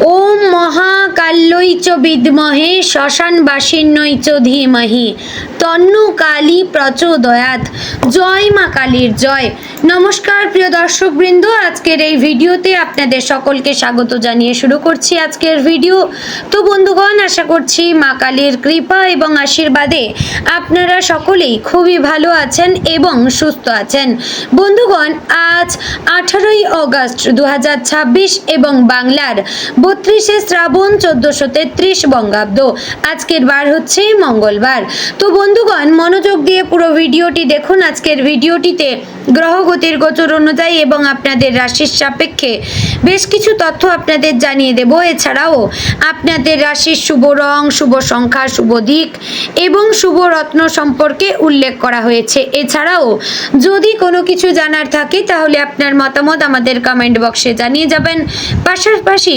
ওম মহাকাল্যৈ চ বিদ্মহে শ্মশানবাসিন্যৈ চ ধীমহি তন্নু কালী প্রচোদয়াৎ। জয় মা কালীর জয়। নমস্কার প্রিয় দর্শকবৃন্দ, আজকের এই ভিডিওতে আপনাদের সকলকে স্বাগত জানিয়ে শুরু করছি আজকের ভিডিও। তো বন্ধুগণ, আশা করছি মা কালীর কৃপা এবং আশীর্বাদে আপনারা সকলেই খুবই ভালো আছেন এবং সুস্থ আছেন। বন্ধুগণ, আজ 18ই অগস্ট 2026 এবং বাংলার 32শে শ্রাবণ 1433 বঙ্গাব্দ। আজকের বার হচ্ছে মঙ্গলবার। তো বন্ধুগণ, মনোযোগ দিয়ে পুরো ভিডিওটি দেখুন। আজকের ভিডিওটিতে গ্রহগতির গোচর অনুযায়ী এবং আপনাদের রাশির সাপেক্ষে বেশ কিছু তথ্য আপনাদের জানিয়ে দেব। এছাড়াও আপনাদের রাশির শুভ রং, শুভ সংখ্যা, শুভ দিক এবং শুভ রত্ন সম্পর্কে উল্লেখ করা হয়েছে। এছাড়াও যদি কোনো কিছু জানার থাকে তাহলে আপনার মতামত আমাদের কমেন্ট বক্সে জানিয়ে যাবেন। পাশাপাশি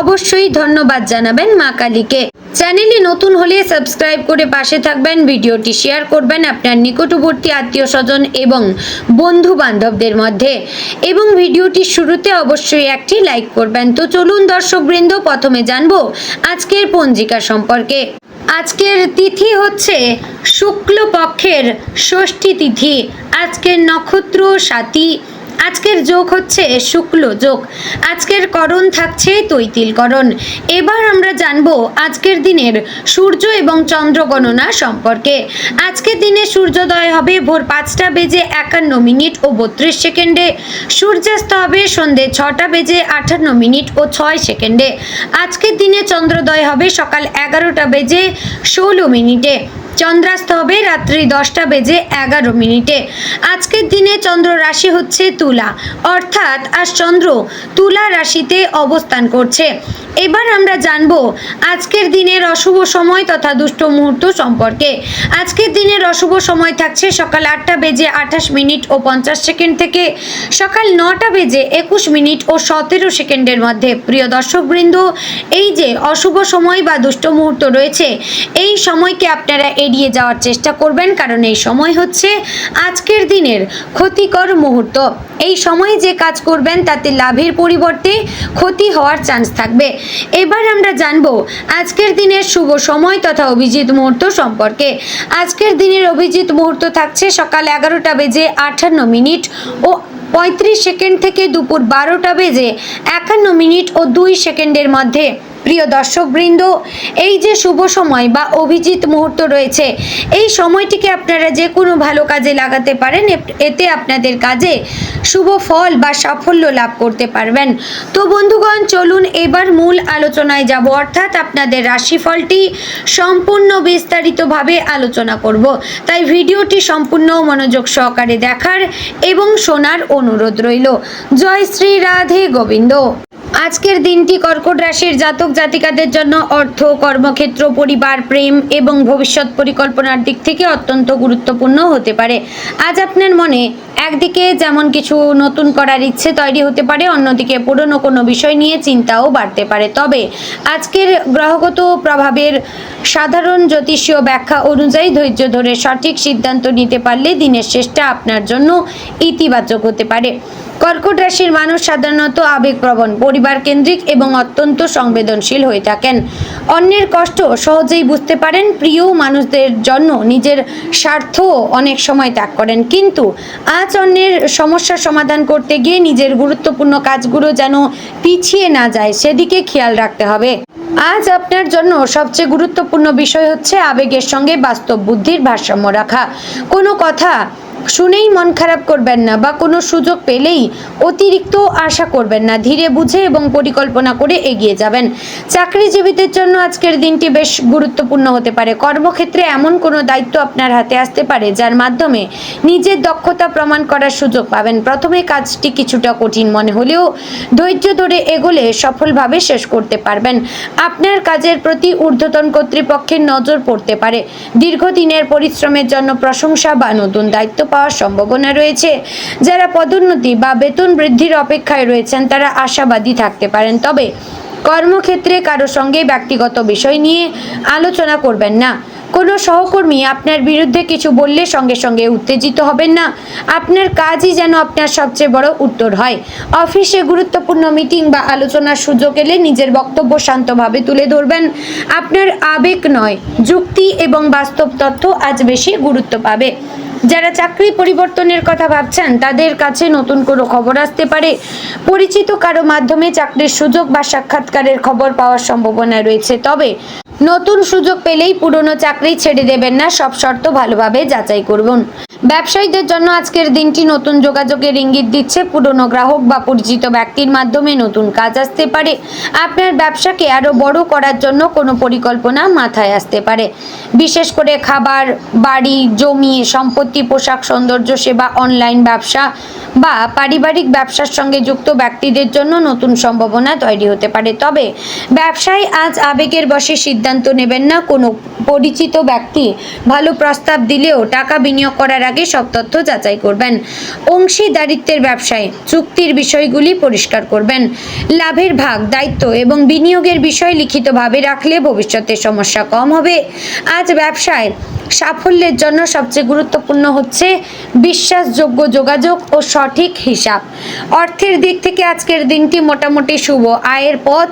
অবশ্যই ধন্যবাদ জানাবেন মা কালীকে। চ্যানেলে নতুন হলে সাবস্ক্রাইব করে পাশে থাকবেন, ভিডিওটি শেয়ার করবেন আপনার নিকটবর্তী আত্মীয় স্বজন এবং বন্ধু বান্ধবদের মধ্যে, এবং ভিডিওটির শুরুতে অবশ্যই একটি লাইক করবেন। তো চলুন দর্শকবৃন্দ, প্রথমে জানবো আজকের পঞ্জিকা সম্পর্কে। আজকের তিথি হচ্ছে শুক্লপক্ষের ষষ্ঠী তিথি। আজকের নক্ষত্র স্বাতী। আজকের যোগ হচ্ছে শুক্ল যোগ। আজকের করণ থাকছে তৈতিল করণ। এবার আমরা জানবো আজকের দিনের সূর্য এবং চন্দ্র গণনা সম্পর্কে। আজকের দিনে সূর্যোদয় হবে ভোর 5টা বেজে 51 মিনিট ও 32 সেকেন্ডে। সূর্যাস্ত হবে সন্ধে 6টা বেজে 58 মিনিট ও 6 সেকেন্ডে। আজকের দিনে চন্দ্রোদয় হবে সকাল 11টা বেজে 16 মিনিটে। চন্দ্রাস্ত হবে রাত্রি 10টা বেজে 11 মিনিটে। আজকের দিনে চন্দ্র রাশি হচ্ছে তুলা, অর্থাৎ আজ চন্দ্র তুলা রাশিতে অবস্থান করছে। এবার আমরা জানবো আজকের দিনের অশুভ সময় তথা দুষ্ট মুহূর্ত সম্পর্কে। আজকের দিনের অশুভ সময় থাকছে সকাল 8টা বেজে 28 মিনিট ও 50 সেকেন্ড থেকে সকাল 9টা বেজে 21 মিনিট ও 17 সেকেন্ডের মধ্যে। প্রিয় দর্শকবৃন্দ, এই যে অশুভ সময় বা দুষ্ট মুহূর্ত রয়েছে, এই সময়কে আপনারা এড়িয়ে যাওয়ার চেষ্টা করবেন, কারণ এই সময় হচ্ছে আজকের দিনের ক্ষতিকর মুহূর্ত। এই সময়ে যে কাজ করবেন তাতে লাভের পরিবর্তে ক্ষতি হওয়ার চান্স থাকবে। এবার আমরা জানবো আজকের দিনের শুভ সময় তথা অভিজিৎ মুহূর্ত সম্পর্কে। আজকের দিনের অভিজিৎ মুহূর্ত থাকছে সকাল 11টা বেজে 58 মিনিট ও 35 সেকেন্ড থেকে দুপুর 12টা বেজে 51 মিনিট ও 2 সেকেন্ডের মধ্যে। প্রিয় দর্শকবৃন্দ, এই যে শুভ সময় বা অভিজিৎ মুহূর্ত রয়েছে, এই সময়টিকে আপনারা যে কোনো ভালো কাজে লাগাতে পারেন। এতে আপনাদের কাজে শুভ ফল বা সাফল্য লাভ করতে পারবেন। তো বন্ধুগণ, চলুন এবার মূল আলোচনায় যাব, অর্থাৎ আপনাদের রাশিফলটি সম্পূর্ণ বিস্তারিতভাবে আলোচনা করব। তাই ভিডিওটি সম্পূর্ণ মনোযোগ সহকারে দেখার এবং শোনার অনুরোধ রইল। জয় শ্রী রাধে গোবিন্দ। আজকের দিনটি কর্কট রাশির জাতক জাতিকাদের জন্য অর্থ, কর্মক্ষেত্র, পরিবার, প্রেম এবং ভবিষ্যৎ পরিকল্পনার দিক থেকে অত্যন্ত গুরুত্বপূর্ণ হতে পারে। আজ আপনার মনে একদিকে যেমন কিছু নতুন করার ইচ্ছে তৈরি হতে পারে, অন্যদিকে পুরনো কোনো বিষয় নিয়ে চিন্তাও বাড়তে পারে। তবে আজকের গ্রহগত প্রভাবের সাধারণ জ্যোতিষীয় ব্যাখ্যা অনুযায়ী ধৈর্য ধরে সঠিক সিদ্ধান্ত নিতে পারলে দিনের শেষটা আপনার জন্য ইতিবাচক হতে পারে। কর্কট রাশির মানুষ সাধারণত আবেগপ্রবণ, পরিবার কেন্দ্রিক এবং অত্যন্ত সংবেদনশীল হয়ে থাকেন। অন্যের কষ্ট সহজেই বুঝতে পারেন। প্রিয় মানুষদের জন্য নিজের স্বার্থ অনেক সময় ত্যাগ করেন, কিন্তু আজ অন্যের সমস্যার সমাধান করতে গিয়ে নিজের গুরুত্বপূর্ণ কাজগুলো যেন পিছিয়ে না যায় সেদিকে খেয়াল রাখতে হবে। আজ আপনার জন্য সবচেয়ে গুরুত্বপূর্ণ বিষয় হচ্ছে আবেগের সঙ্গে বাস্তব বুদ্ধির ভারসাম্য রাখা। কোনো কথা শুনেই মন খারাপ করবেন না বা কোনো সুযোগ পেলেই অতিরিক্ত আশা করবেন না। ধীরে বুঝে এবং পরিকল্পনা করে এগিয়ে যাবেন। চাকরিজীবীদের জন্য আজকের দিনটি বেশ গুরুত্বপূর্ণ হতে পারে। কর্মক্ষেত্রে এমন কোনো দায়িত্ব আপনার হাতে আসতে পারে যার মাধ্যমে নিজের দক্ষতা প্রমাণ করার সুযোগ পাবেন। প্রথমে কাজটি কিছুটা কঠিন মনে হলেও ধৈর্য ধরে এগোলে সফলভাবে শেষ করতে পারবেন। আপনার কাজের প্রতি ঊর্ধ্বতন কর্তৃপক্ষের নজর পড়তে পারে। দীর্ঘদিনের পরিশ্রমের জন্য প্রশংসা বা নতুন দায়িত্ব পাওয়ার সম্ভাবনা রয়েছে। যারা পদোন্নতি বা বেতন বৃদ্ধির অপেক্ষায় রয়েছেন তারা আশাবাদী থাকতে পারেন। তবে কর্মক্ষেত্রে কারো সঙ্গে ব্যক্তিগত বিষয় নিয়ে আলোচনা করবেন না। কোনো সহকর্মী আপনার বিরুদ্ধে কিছু বললে সঙ্গে সঙ্গে উত্তেজিত হবেন না। আপনার কাজই যেন আপনার সবচেয়ে বড় উত্তর হয়। অফিসে গুরুত্বপূর্ণ মিটিং বা আলোচনার সুযোগ এলে নিজের বক্তব্য শান্তভাবে তুলে ধরবেন। আপনার আবেগ নয়, যুক্তি এবং বাস্তব তথ্য আজ বেশি গুরুত্ব পাবে। যারা চাকরি পরিবর্তনের কথা ভাবছেন তাদের কাছে নতুন কোনো খবর আসতে পারে। পরিচিত কারো মাধ্যমে চাকরির সুযোগ বা সাক্ষাৎকারের খবর পাওয়ার সম্ভাবনা রয়েছে। তবে নতুন সুযোগ পেলেই পুরনো চাকরি ছেড়ে দেবেন না, সব শর্ত ভালোভাবে যাচাই করুন। ব্যবসায়ীদের জন্য আজকের দিনটি নতুন যোগাযোগের ইঙ্গিত দিচ্ছে। পুরনো গ্রাহক বা পরিচিত ব্যক্তির মাধ্যমে নতুন কাজ আসতে পারে। আপনার ব্যবসাকে আরও বড় করার জন্য কোনো পরিকল্পনা মাথায় আসতে পারে। বিশেষ করে খাবার, বাড়ি, জমি, সম্পত্তি, পোশাক, সৌন্দর্য সেবা, অনলাইন ব্যবসা বা পারিবারিক ব্যবসার সঙ্গে যুক্ত ব্যক্তিদের জন্য নতুন সম্ভাবনা তৈরি হতে পারে। তবে ব্যবসায় আজ আবেগের বশে সিদ্ধান্ত নেবেন না। কোনো পরিচিত ব্যক্তি ভালো প্রস্তাব দিলেও টাকা বিনিয়োগ করার আগে সব তথ্য যাচাই করবেন। অংশীদারিত্বের ব্যবসায় চুক্তির বিষয়গুলি পরিষ্কার করবেন। লাভের ভাগ, দায়িত্ব এবং বিনিয়োগের বিষয় লিখিতভাবে রাখলে ভবিষ্যতে সমস্যা কম হবে। আজ ব্যবসায় সাফল্যের জন্য সবচেয়ে গুরুত্বপূর্ণ হচ্ছে বিশ্বাসযোগ্য যোগাযোগ ও সঠিক হিসাব। অর্থের দিক থেকে আজকের দিনটি মোটামুটি শুভ। আয়ের পথ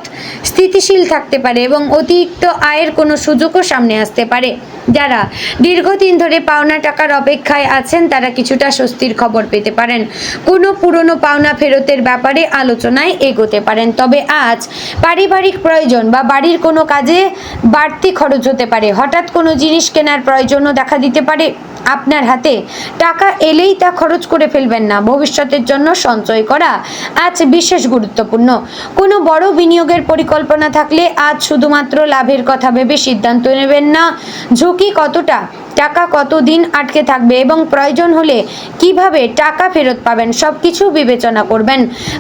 স্থিতিশীল থাকতে পারে এবং অতিরিক্ত আয়ের কোনো সুযোগও সামনে আসতে পারে। যারা দীর্ঘদিন ধরে পাওনা টাকার অপেক্ষায় আছেন তারা কিছুটা স্বস্তির খবর পেতে পারেন। কোনো পুরনো পাওনা ফেরতের ব্যাপারে আলোচনায় এগোতে পারেন। তবে আজ পারিবারিক প্রয়োজন বা বাড়ির কোনো কাজে বাড়তি খরচ হতে পারে। হঠাৎ কোনো জিনিস কেনার প্রয়োজনও দেখা দিতে পারে। আপনার হাতে টাকা এলেই তা খরচ করে ফেলবেন না। ভবিষ্যতের জন্য সঞ্চয় করা আজ বিশেষ গুরুত্বপূর্ণ। কোনো বড় বিনিয়োগের পরিকল্পনা থাকলে আজ শুধুমাত্র লাভের কথা ভেবে সিদ্ধান্ত নেবেন না। ঝুঁকি কতটা, টাকা কতদিন আটকে থাকবে এবং প্রয়োজন হলে কিভাবে টাকা ফেরত পাবেন সবকিছু বিবেচনা করবেন।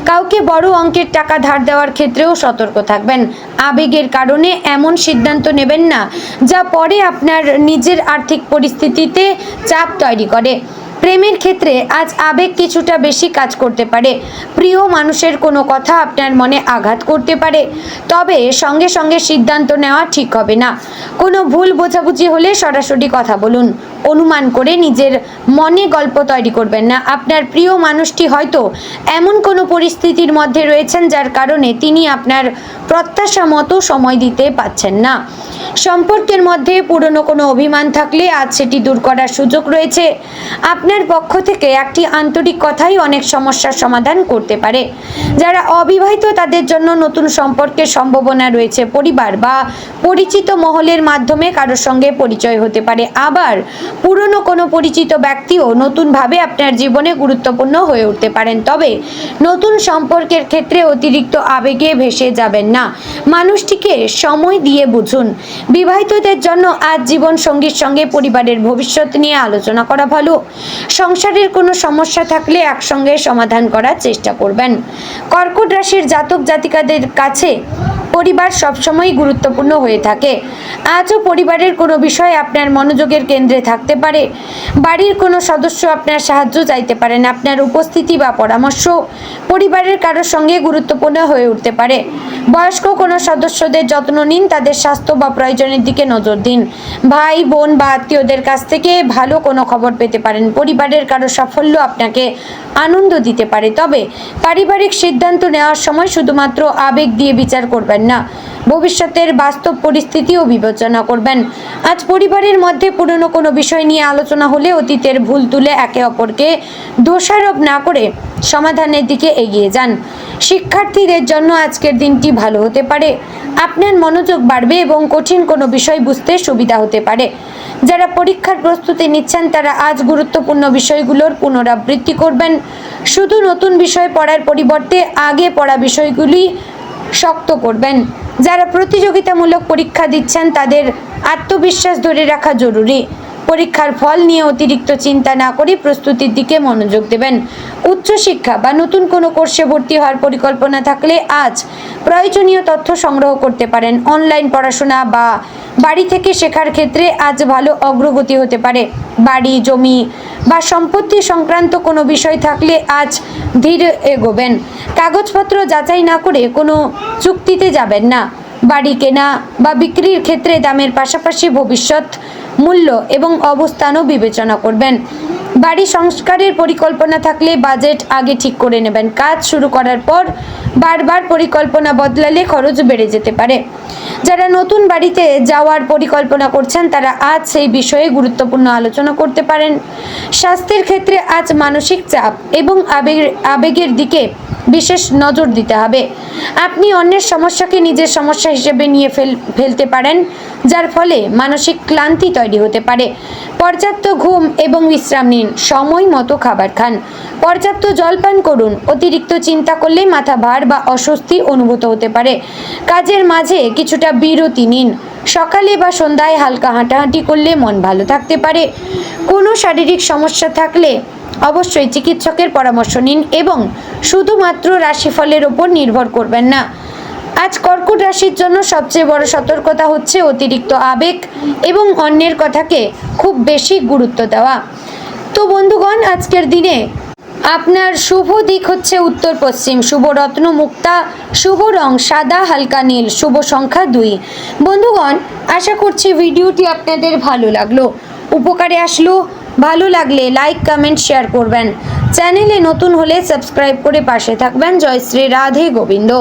কাউকে বড় অঙ্কের টাকা ধার দেওয়ার ক্ষেত্রেও সতর্ক থাকবেন। আবেগের কারণে এমন সিদ্ধান্ত নেবেন না যা পরে আপনার নিজের আর্থিক পরিস্থিতিতে চাপ তৈরি করে। প্রেমের ক্ষেত্রে আজ আবেগ কিছুটা বেশি কাজ করতে পারে। প্রিয় মানুষের কোনো কথা আপনার মনে আঘাত করতে পারে। তবে সঙ্গে সঙ্গে সিদ্ধান্ত নেওয়া ঠিক হবে না। কোনো ভুল বোঝাবুঝি হলে সরাসরি কথা বলুন। অনুমান করে নিজের মনে গল্প তৈরি করবেন না। আপনার প্রিয় মানুষটি হয়তো এমন কোনো পরিস্থিতির মধ্যে রয়েছেন যার কারণে তিনি আপনার প্রত্যাশা মতো সময় দিতে পারছেন না। সম্পর্কের মধ্যে পুরনো কোনো অভিমান থাকলে আজ সেটি দূর করার সুযোগ রয়েছে। আপনার পক্ষ থেকে একটি আন্তরিক কথাই অনেক সমস্যার সমাধান করতে পারে। যারা অবিবাহিত তাদের জন্য নতুন সম্পর্কের সম্ভাবনা রয়েছে। পরিবার বা পরিচিত মহলের মাধ্যমে কারোর সঙ্গে পরিচয় হতে পারে। আবার পুরনো কোনো পরিচিত ব্যক্তিও নতুনভাবে আপনার জীবনে গুরুত্বপূর্ণ হয়ে উঠতে পারেন। তবে নতুন সম্পর্কের ক্ষেত্রে অতিরিক্ত আবেগে ভেসে যাবেন না। মানুষটিকে সময় দিয়ে বুঝুন। বিবাহিতদের জন্য আজ জীবন সঙ্গীর সঙ্গে পরিবারের ভবিষ্যৎ নিয়ে আলোচনা করা ভালো। সংসারের কোনো সমস্যা থাকলে একসঙ্গে সমাধান করার চেষ্টা করবেন। কর্কট রাশির জাতক জাতিকাদের কাছে পরিবার সবসময় গুরুত্বপূর্ণ হয়ে থাকে। আজও পরিবারের কোনো বিষয় আপনার মনোযোগের কেন্দ্রে থাকতে পারে। বাড়ির কোনো সদস্য আপনার সাহায্য চাইতে পারেন। আপনার উপস্থিতি বা পরামর্শ পরিবারের কারোর সঙ্গে গুরুত্বপূর্ণ হয়ে উঠতে পারে। বয়স্ক কোনো সদস্যদের যত্ন নিন, তাদের স্বাস্থ্য বা প্রয়োজনের দিকে নজর দিন। ভাই বোন বা আত্মীয়দের কাছ থেকে ভালো কোনো খবর পেতে পারেন। পরিবারের কারো সাফল্য আপনাকে আনন্দ দিতে পারে। তবে পারিবারিক সিদ্ধান্ত নেওয়ার সময় শুধুমাত্র আবেগ দিয়ে বিচার করবেন না, ভবিষ্যতের বাস্তব পরিস্থিতিও বিবেচনা করবেন। আজ পরিবারের মধ্যে পুরনো কোনো বিষয় নিয়ে আলোচনা হলে অতীতের ভুল তুলে একে অপরকে দোষারোপ না করে সমাধানের দিকে এগিয়ে যান। শিক্ষার্থীদের জন্য আজকের দিনটি ভালো হতে পারে। আপনার মনোযোগ বাড়বে এবং কঠিন কোনো বিষয় বুঝতে সুবিধা হতে পারে। যারা পরীক্ষার প্রস্তুতি নিচ্ছেন তারা আজ গুরুত্বপূর্ণ বিষয়গুলোর পুনরাবৃত্তি করবেন। শুধু নতুন বিষয় পড়ার পরিবর্তে আগে পড়া বিষয়গুলি শক্ত করবেন। যারা প্রতিযোগিতামূলক পরীক্ষা দিচ্ছেন তাদের আত্মবিশ্বাস ধরে রাখা জরুরি। পরীক্ষার ফল নিয়ে অতিরিক্ত চিন্তা না করে প্রস্তুতির দিকে মনোযোগ দেবেন। উচ্চশিক্ষা বা নতুন কোনো কোর্সে ভর্তি হওয়ার পরিকল্পনা থাকলে আজ প্রয়োজনীয় তথ্য সংগ্রহ করতে পারেন। অনলাইন পড়াশোনা বা বাড়ি থেকে শেখার ক্ষেত্রে আজ ভালো অগ্রগতি হতে পারে। বাড়ি, জমি বা সম্পত্তি সংক্রান্ত কোনো বিষয় থাকলে আজ ধীরে এগোবেন। কাগজপত্র যাচাই না করে কোনো চুক্তিতে যাবেন না। বাড়ি কেনা বা বিক্রির ক্ষেত্রে দামের পাশাপাশি ভবিষ্যৎ মূল্য এবং অবস্থানও বিবেচনা করবেন। বাড়ি সংস্কারের পরিকল্পনা থাকলে বাজেট আগে ঠিক করে নেবেন। কাজ শুরু করার পর বারবার পরিকল্পনা বদলালে খরচ বেড়ে যেতে পারে। যারা নতুন বাড়িতে যাওয়ার পরিকল্পনা করছেন তারা আজ সেই বিষয়ে গুরুত্বপূর্ণ আলোচনা করতে পারেন। স্বাস্থ্যের ক্ষেত্রে আজ মানসিক চাপ এবং আবেগের দিকে বিশেষ নজর দিতে হবে। আপনি অন্যের সমস্যাকে নিজের সমস্যা হিসেবে নিয়ে ফেলতে পারেন, যার ফলে মানসিক ক্লান্তি তৈরি হতে পারে। পর্যাপ্ত ঘুম এবং বিশ্রাম নিন। সময় মতো খাবার খান। পর্যাপ্ত জল পান করুন। অতিরিক্ত চিন্তা করলে মাথা ভার বা অস্বস্তি অনুভূত হতে পারে। কাজের মাঝে কিছুটা বিরতি নিন। সকালে বা সন্ধ্যায় হালকা হাঁটাহাঁটি করলে মন ভালো থাকতে পারে। কোনো শারীরিক সমস্যা থাকলে অবশ্যই চিকিৎসকের পরামর্শ নিন এবং শুধুমাত্র রাশিফলের ওপর নির্ভর করবেন না। আজ কর্কট রাশির জন্য সবচেয়ে বড় সতর্কতা হচ্ছে অতিরিক্ত আবেগ এবং অন্যের কথাকে খুব বেশি গুরুত্ব দেওয়া। তো বন্ধুগণ, আজকের দিনে আপনার শুভ দিক হচ্ছে উত্তর পশ্চিম, শুভ রত্ন মুক্তা, শুভ রং সাদা হালকা নীল, শুভ সংখ্যা 2। বন্ধুগণ, আশা করছি ভিডিওটি আপনাদের ভালো লাগলো, উপকারে আসলো। ভালো লাগলে লাইক, কমেন্ট, শেয়ার করবেন। চ্যানেলে নতুন হলে সাবস্ক্রাইব করে পাশে থাকবেন। জয় শ্রী রাধে গোবিন্দ।